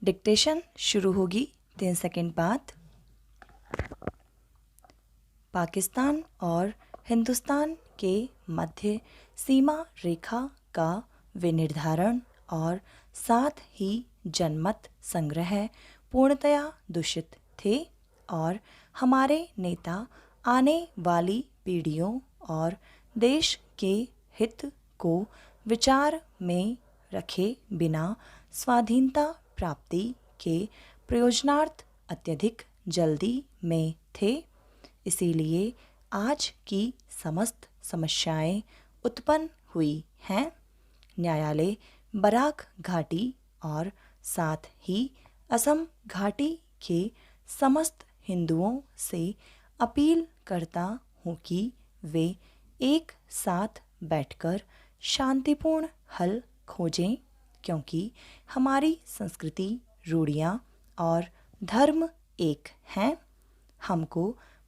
Dictation शुरू होगी 3 second बाद। पाकिस्तान और हिंदुस्तान के मध्य सीमा रेखा का विनिर्धारण और साथ ही जनमत संग्रह पूर्णतया दूषित थे और हमारे नेता आने वाली पीढ़ियों और देश के हित को विचार में रखे बिना स्वाधीनता प्राप्ति के प्रयोजनार्थ अत्यधिक जल्दी में थे। इसीलिए आज की समस्त समस्याएं उत्पन्न हुई हैं। न्यायालय बराक घाटी और साथ ही असम घाटी के समस्त हिंदुओं से अपील करता हूँ कि वे एक साथ बैठकर शांतिपूर्ण हल खोजें, क्योंकि हमारी संस्कृति, रूढ़ियाँ और धर्म एक हैं। हमको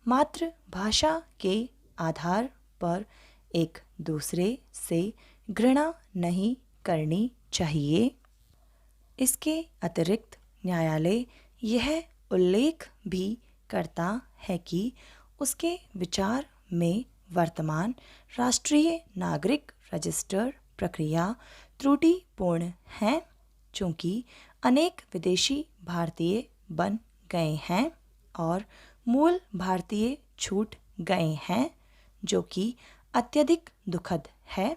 मातृभाषा के आधार पर एक दूसरे से घृणा नहीं करनी चाहिए। इसके अतिरिक्त न्यायालय यह उल्लेख भी करता है कि उसके विचार में वर्तमान राष्ट्रीय नागरिक रजिस्टर प्रक्रिया त्रुटिपूर्ण है, चूँकि अनेक विदेशी भारतीय बन गए हैं और मूल भारतीय छूट गए हैं, जो कि अत्यधिक दुखद है।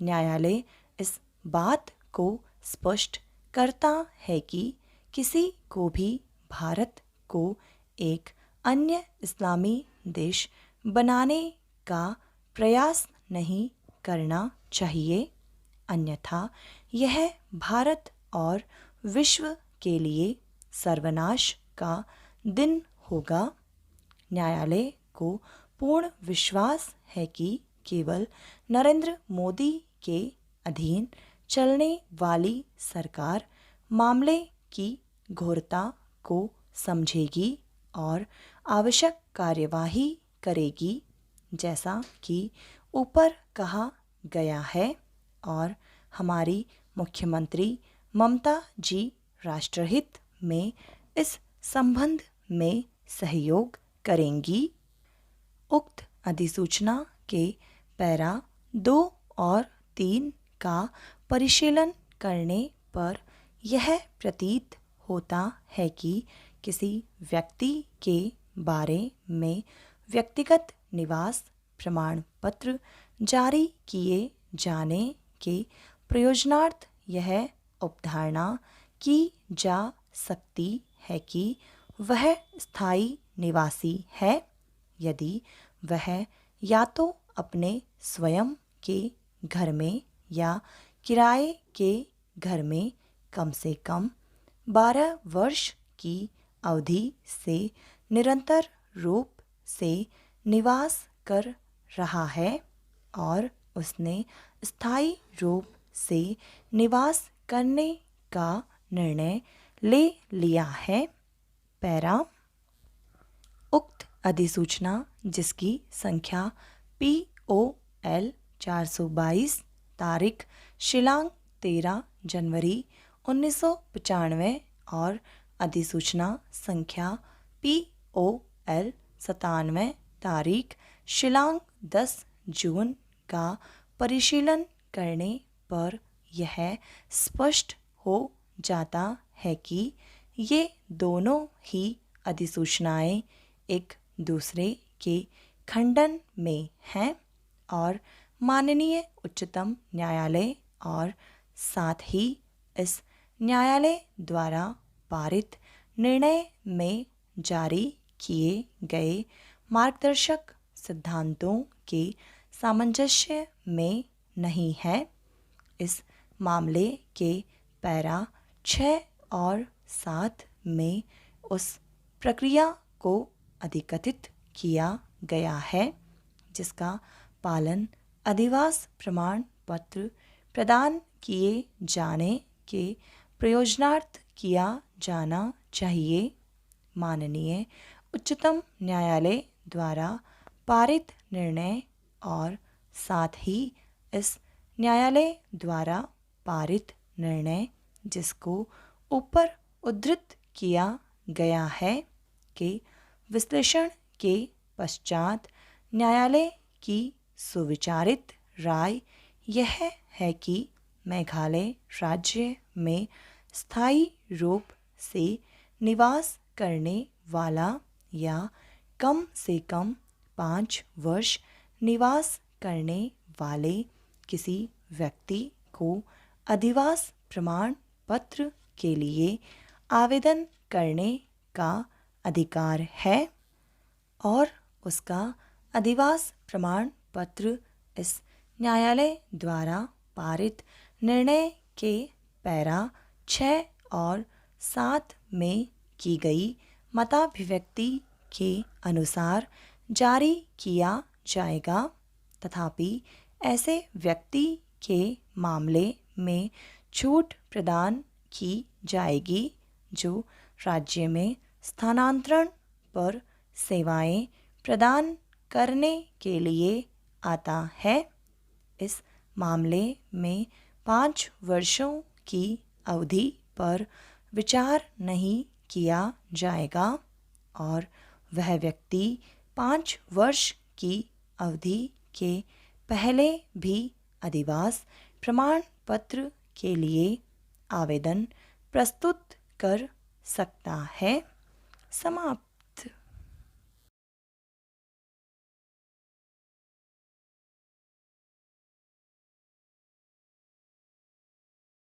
न्यायालय इस बात को स्पष्ट करता है कि किसी को भी भारत को एक अन्य इस्लामी देश बनाने का प्रयास नहीं करना चाहिए, अन्यथा यह भारत और विश्व के लिए सर्वनाश का दिन होगा। न्यायालय को पूर्ण विश्वास है कि केवल नरेंद्र मोदी के अधीन चलने वाली सरकार मामले की घोरता को समझेगी और आवश्यक कार्यवाही करेगी, जैसा कि ऊपर कहा गया है, और हमारी मुख्यमंत्री ममता जी राष्ट्रहित में इस संबंध में सहयोग करेंगी। उक्त अधिसूचना के पैरा 2 और 3 का परिशीलन करने पर यह प्रतीत होता है कि किसी व्यक्ति के बारे में व्यक्तिगत निवास प्रमाण पत्र जारी किए जाने के प्रयोजनार्थ यह अवधारणा की जा सकती है कि वह स्थायी निवासी है, यदि वह या तो अपने स्वयं के घर में या किराए के घर में कम से कम 12 वर्ष की अवधि से निरंतर रूप से निवास कर रहा है और उसने स्थायी रूप से निवास करने का निर्णय ले लिया है। पैरा उक्त अधिसूचना, जिसकी संख्या POL 422 तारीख शिलांग 13 जनवरी 1995 और अधिसूचना संख्या POL 97 तारीख शिलांग 10 जून का परिशीलन करने पर यह स्पष्ट हो जाता है कि ये दोनों ही अधिसूचनाएं एक दूसरे के खंडन में हैं और माननीय उच्चतम न्यायालय और साथ ही इस न्यायालय द्वारा पारित निर्णय में जारी किए गए मार्गदर्शक सिद्धांतों के सामंजस्य में नहीं है। इस मामले के पैरा 6 और 7 में उस प्रक्रिया को अधिकथित किया गया है जिसका पालन अधिवास प्रमाण पत्र प्रदान किए जाने के प्रयोजनार्थ किया जाना चाहिए। माननीय उच्चतम न्यायालय द्वारा पारित निर्णय और साथ ही इस न्यायालय द्वारा पारित निर्णय, जिसको ऊपर उद्धृत किया गया है कि विश्लेषण के पश्चात न्यायालय की सुविचारित राय यह है कि मेघालय राज्य में स्थायी रूप से निवास करने वाला या कम से कम 5 वर्ष निवास करने वाले किसी व्यक्ति को अधिवास प्रमाण पत्र के लिए आवेदन करने का अधिकार है और उसका अधिवास प्रमाण पत्र इस न्यायालय द्वारा पारित निर्णय के पैरा 6 और 7 में की गई मताभिव्यक्ति के अनुसार जारी किया जाएगा। तथापि ऐसे व्यक्ति के मामले में छूट प्रदान की जाएगी जो राज्य में स्थानांतरण पर सेवाएं प्रदान करने के लिए आता है। इस मामले में 5 वर्षों की अवधि पर विचार नहीं किया जाएगा और वह व्यक्ति 5 वर्ष की अवधि के पहले भी अधिवास प्रमाण पत्र के लिए आवेदन प्रस्तुत कर सकता है। समाप्त।